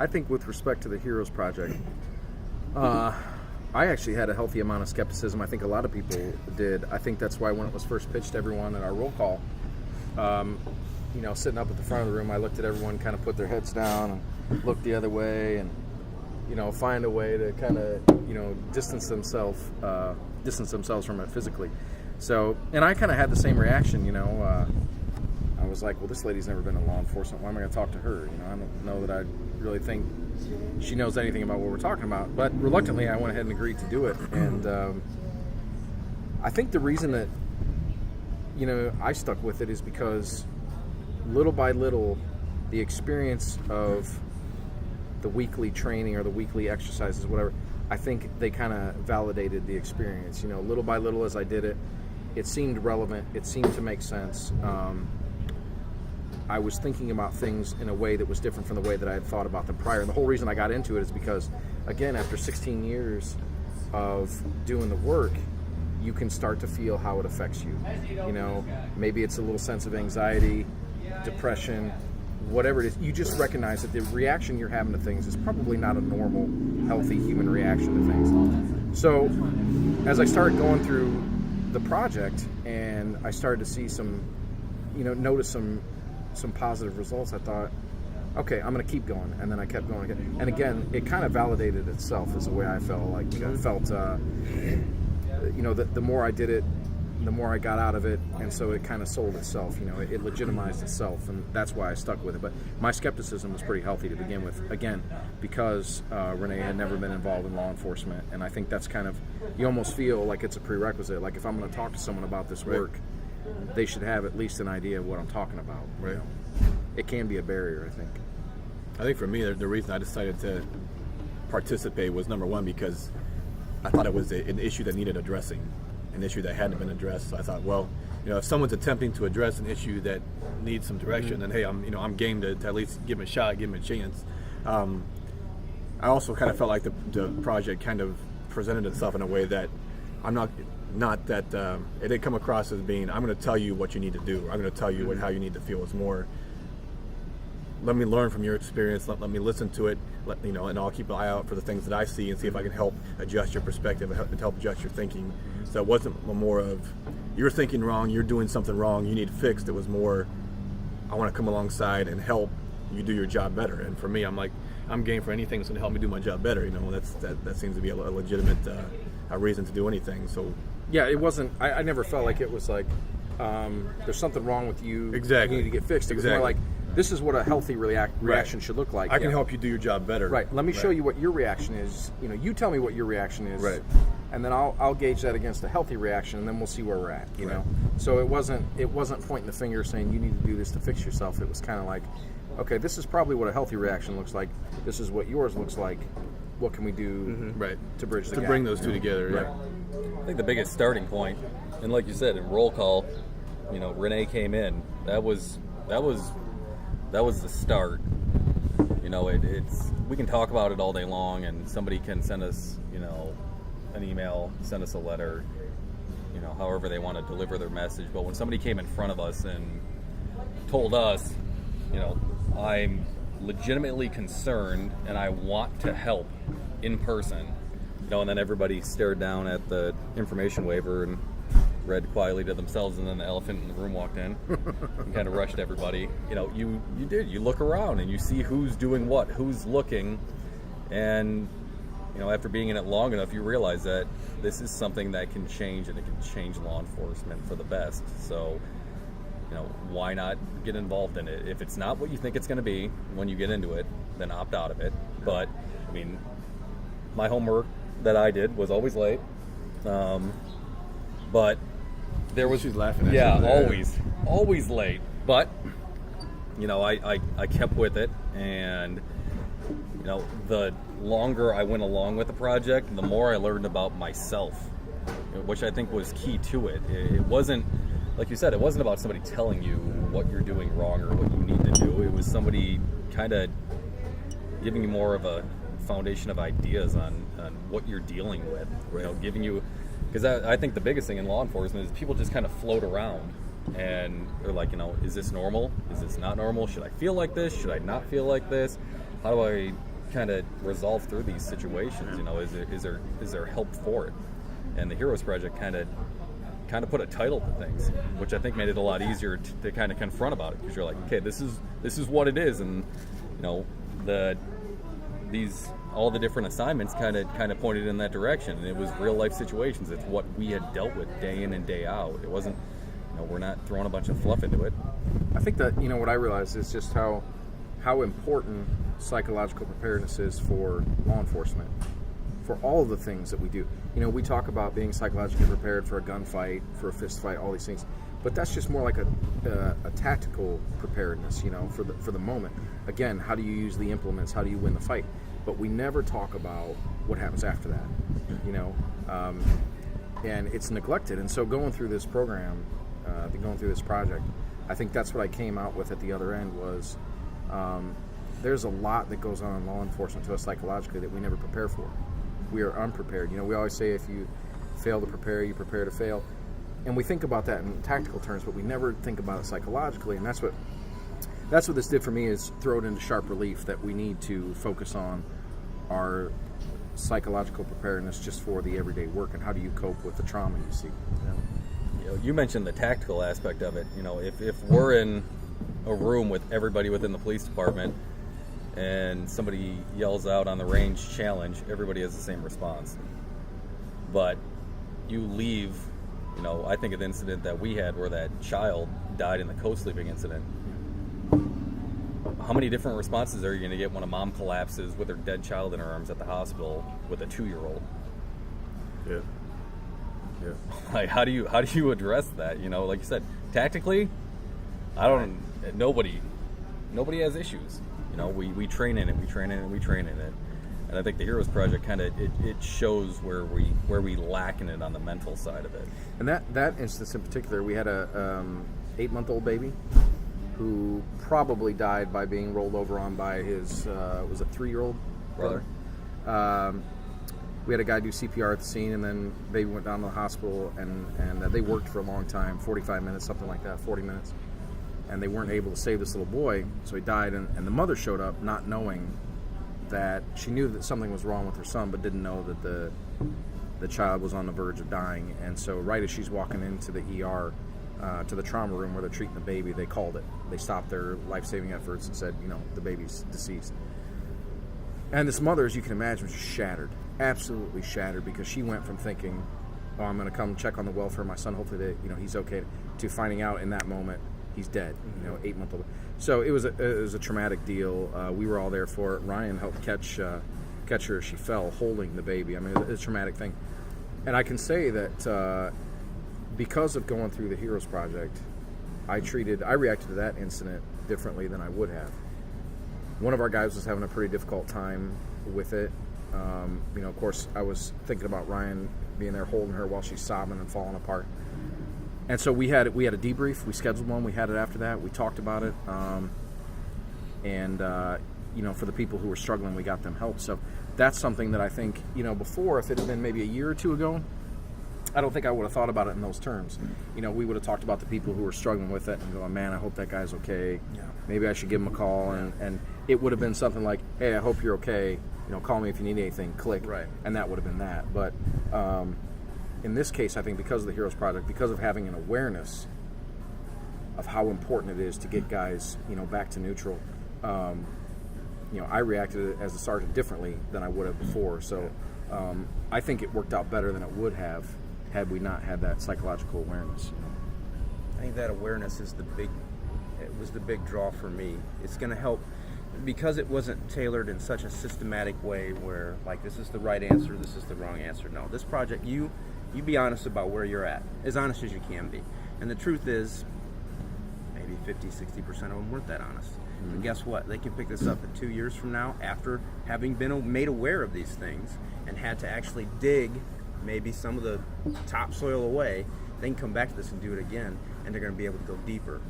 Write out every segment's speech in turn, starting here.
I think with respect to the Heroes Project, I actually had a healthy amount of skepticism. I think a lot of people did. I think that's why when it was first pitched to everyone at our roll call, sitting up at the front of the room, I looked at everyone kind of put their heads down and look the other way and, find a way to kind of, distance themselves from it physically. So, and I kind of had the same reaction, I was like, well, this lady's never been in law enforcement. Why am I going to talk to her? I don't know that I really think she knows anything about what we're talking about. But reluctantly, I went ahead and agreed to do it. And I think the reason that, I stuck with it is because little by little, the experience of the weekly training or the weekly exercises, whatever, I think they kind of validated the experience. Little by little as I did it, it seemed relevant. It seemed to make sense. I was thinking about things in a way that was different from the way that I had thought about them prior. And the whole reason I got into it is because, again, after 16 years of doing the work, you can start to feel how it affects you. Maybe it's a little sense of anxiety, depression, whatever it is. You just recognize that the reaction you're having to things is probably not a normal, healthy human reaction to things. So as I started going through the project and I started to see notice some positive results, I thought, okay, I'm going to keep going. And then I kept going again. And again, it kind of validated itself is the way I felt. Like, the more I did it, the more I got out of it. And so it kind of sold itself, it legitimized itself. And that's why I stuck with it. But my skepticism was pretty healthy to begin with. Again, because Renee had never been involved in law enforcement. And I think that's kind of, you almost feel like it's a prerequisite. Like if I'm going to talk to someone about this work, they should have at least an idea of what I'm talking about. Right. It can be a barrier, I think. I think for me, the reason I decided to participate was, number one, because I thought it was an issue that needed addressing, an issue that hadn't been addressed. So I thought, well, if someone's attempting to address an issue that needs some direction, then hey, I'm game to at least give them a shot, give them a chance. I also kind of felt like the project kind of presented itself in a way that I'm not that it didn't come across as being, I'm going to tell you what you need to do. I'm going to tell you how you need to feel. It's more, let me learn from your experience. Let me listen to it. And I'll keep an eye out for the things that I see and see if I can help adjust your perspective and help adjust your thinking. So it wasn't more of, you're thinking wrong, you're doing something wrong, you need fixed. It was more, I want to come alongside and help you do your job better. And for me, I'm like, I'm game for anything that's going to help me do my job better. That seems to be a legitimate a reason to do anything. So yeah, it wasn't. I never felt like it was like there's something wrong with you. Exactly. You need to get fixed. It was more like, this is what a healthy reaction should look like. I can help you do your job better. Right. Let me show you what your reaction is. You tell me what your reaction is. Right. And then I'll gauge that against a healthy reaction, and then we'll see where we're at. You know. So it wasn't pointing the finger saying you need to do this to fix yourself. It was kind of like, okay, this is probably what a healthy reaction looks like. This is what yours looks like. What can we do to bridge the gap? To bring those two together. Right. I think the biggest starting point, and like you said, in roll call, Renee came in. That was the start. It's we can talk about it all day long, and somebody can send us, an email, send us a letter, however they want to deliver their message. But when somebody came in front of us and told us, I'm legitimately concerned and I want to help in person, and then everybody stared down at the information waiver and read quietly to themselves, and then the elephant in the room walked in and kind of rushed everybody. You look around and you see who's doing what, who's looking, and after being in it long enough, you realize that this is something that can change, and it can change law enforcement for the best. So why not get involved in it? If it's not what you think it's going to be when you get into it, then opt out of it. But my homework that I did was always late, but there was, she's laughing at you. always late. But I kept with it, and the longer I went along with the project, the more I learned about myself, which I think was key to it. It wasn't, like you said, it wasn't about somebody telling you what you're doing wrong or what you need to do. It was somebody kind of giving you more of a foundation of ideas on what you're dealing with. Giving you, because I think the biggest thing in law enforcement is people just kind of float around and they're like, is this normal? Is this not normal? Should I feel like this? Should I not feel like this? How do I kind of resolve through these situations? You know, is there help for it? And the Heroes Project kind of put a title to things, which I think made it a lot easier to kind of confront about it, because you're like, okay, this is what it is, and you know, all the different assignments kind of pointed in that direction, and it was real life situations. It's what we had dealt with day in and day out. It wasn't, you know, we're not throwing a bunch of fluff into it. I think that, you know, what I realized is just how important psychological preparedness is for law enforcement, for all of the things that we do. You know, we talk about being psychologically prepared for a gunfight, for a fist fight, all these things, but that's just more like a tactical preparedness, you know, for the moment. Again, how do you use the implements? How do you win the fight? But we never talk about what happens after that, you know, and it's neglected. And so going through this program, going through this project, I think that's what I came out with at the other end was there's a lot that goes on in law enforcement to us psychologically that we never prepare for. We are unprepared. You know, we always say if you fail to prepare, you prepare to fail. And we think about that in tactical terms, but we never think about it psychologically. And that's what this did for me, is throw it into sharp relief that we need to focus on our psychological preparedness just for the everyday work, and how do you cope with the trauma you see. You know, you mentioned the tactical aspect of it. You know, if we're in a room with everybody within the police department and somebody yells out on the range challenge, everybody has the same response. But you leave, you know, I think of the incident that we had where that child died in the co-sleeping incident. How many different responses are you going to get when a mom collapses with her dead child in her arms at the hospital with a 2-year-old? Yeah. Like, how do you address that? You know, like you said, tactically, nobody has issues. You know, we train in it, and I think the Heroes Project kind of it shows where we lack in it on the mental side of it. And that instance in particular, we had a 8-month-old baby who probably died by being rolled over on by his was a 3-year-old brother. We had a guy do CPR at the scene, and then baby went down to the hospital, and they worked for a long time, 45 minutes, something like that, 40 minutes. And they weren't able to save this little boy, so he died, and the mother showed up not knowing that she knew that something was wrong with her son, but didn't know that the child was on the verge of dying. And so right as she's walking into the ER, to the trauma room where they're treating the baby, they called it. They stopped their life-saving efforts and said, you know, the baby's deceased. And this mother, as you can imagine, was just shattered, absolutely shattered, because she went from thinking, oh, I'm going to come check on the welfare of my son, hopefully he's okay, to finding out in that moment he's dead, 8-month-old. So it was a traumatic deal. We were all there for it. Ryan helped catch her as she fell, holding the baby. I mean, it's a traumatic thing. And I can say that because of going through the Heroes Project, I reacted to that incident differently than I would have. One of our guys was having a pretty difficult time with it. Of course, I was thinking about Ryan being there holding her while she's sobbing and falling apart. And so we had a debrief. We scheduled one. We had it after that. We talked about it. For the people who were struggling, we got them help. So that's something that I think, before, if it had been maybe a year or two ago, I don't think I would have thought about it in those terms. We would have talked about the people who were struggling with it and going, man, I hope that guy's okay. Yeah. Maybe I should give him a call. And it would have been something like, hey, I hope you're okay. Call me if you need anything, click. Right. And that would have been that. But in this case, I think because of the Heroes Project, because of having an awareness of how important it is to get guys, back to neutral, I reacted as a sergeant differently than I would have before. So I think it worked out better than it would have had we not had that psychological awareness. I think that awareness was the big draw for me. It's going to help because it wasn't tailored in such a systematic way where, like, this is the right answer, this is the wrong answer. No, this project, you be honest about where you're at, as honest as you can be. And the truth is, maybe 50-60% of them weren't that honest. Mm-hmm. And guess what? They can pick this up in 2 years from now after having been made aware of these things and had to actually dig maybe some of the topsoil away. They can come back to this and do it again, and they're going to be able to go deeper.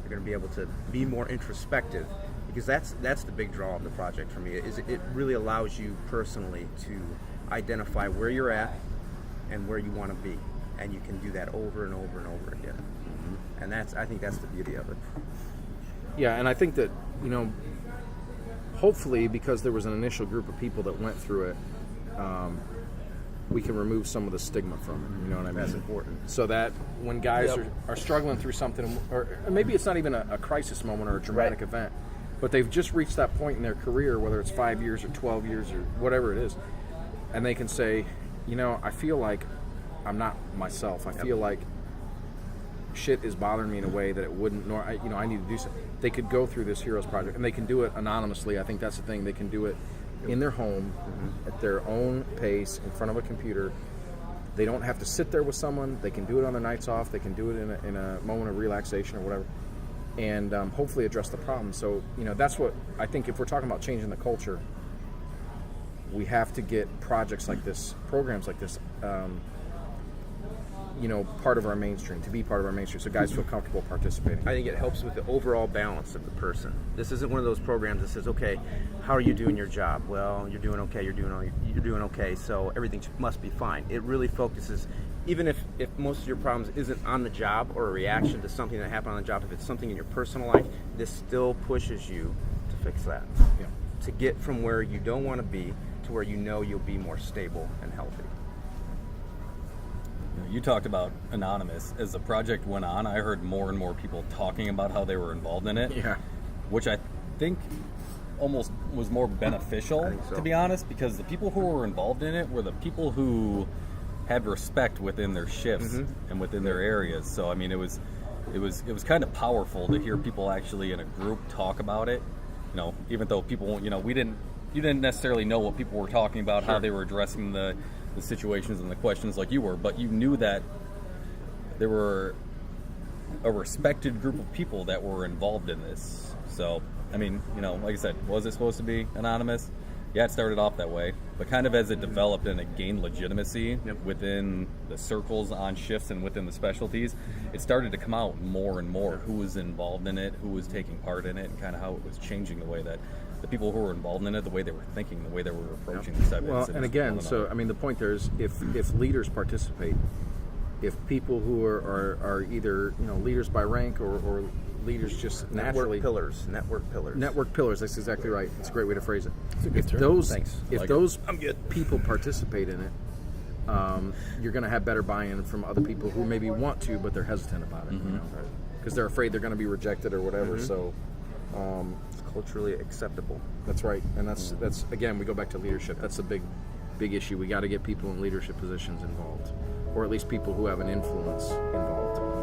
They're going to be able to be more introspective, because that's the big draw of the project for me. Is it really allows you personally to identify where you're at and where you want to be, and you can do that over and over and over again. Mm-hmm. And I think that's the beauty of it. Yeah, and I think that hopefully, because there was an initial group of people that went through it, we can remove some of the stigma from it. You know what I mean? That's important. So that when guys Yep. are struggling through something, or maybe it's not even a crisis moment or a dramatic Right. event, but they've just reached that point in their career, whether it's 5 years or 12 years or whatever it is, and they can say, you know, I feel like I'm not myself. I feel like shit is bothering me in a way that it wouldn't. I need to do something. They could go through this Heroes Project, and they can do it anonymously. I think that's the thing. They can do it in their home, at their own pace, in front of a computer. They don't have to sit there with someone. They can do it on their nights off. They can do it in a moment of relaxation or whatever, and hopefully address the problem. So, you know, that's what I think. If we're talking about changing the culture, we have to get projects like this, programs like this, part of our mainstream, to be part of our mainstream, so guys feel comfortable participating. I think it helps with the overall balance of the person. This isn't one of those programs that says, okay, how are you doing your job? Well, you're doing okay, you're doing okay, so everything must be fine. It really focuses, even if most of your problems isn't on the job or a reaction to something that happened on the job, if it's something in your personal life, this still pushes you to fix that. Yeah. To get from where you don't want to be to where you know you'll be more stable and healthy. You talked about anonymous. As the project went on, I heard more and more people talking about how they were involved in it. Yeah. Which I think almost was more beneficial, I think so. to be honest, because the people who were involved in it were the people who had respect within their shifts and within their areas. So I mean, it was kind of powerful to hear people actually in a group talk about it. You know, even though people, you didn't necessarily know what people were talking about, how they were addressing the situations and the questions like you were, but you knew that there were a respected group of people that were involved in this. So, I mean, like I said, was it supposed to be anonymous? Yeah, it started off that way, but kind of as it developed and it gained legitimacy within the circles on shifts and within the specialties, it started to come out more and more who was involved in it, who was taking part in it, and kind of how it was changing the way that the people who were involved in it, the way they were thinking, the way they were approaching the Well, incidents. and again, so I mean, the point there is, if leaders participate, if people who are either leaders by rank or leaders just naturally, network pillars. That's exactly right. It's a great way to phrase it. If those people participate in it, you're going to have better buy-in from other people who maybe want to, but they're hesitant about it, because they're afraid they're going to be rejected or whatever. So. It's culturally acceptable. That's right, and that's again, we go back to leadership. That's a big issue. We got to get people in leadership positions involved, or at least people who have an influence involved.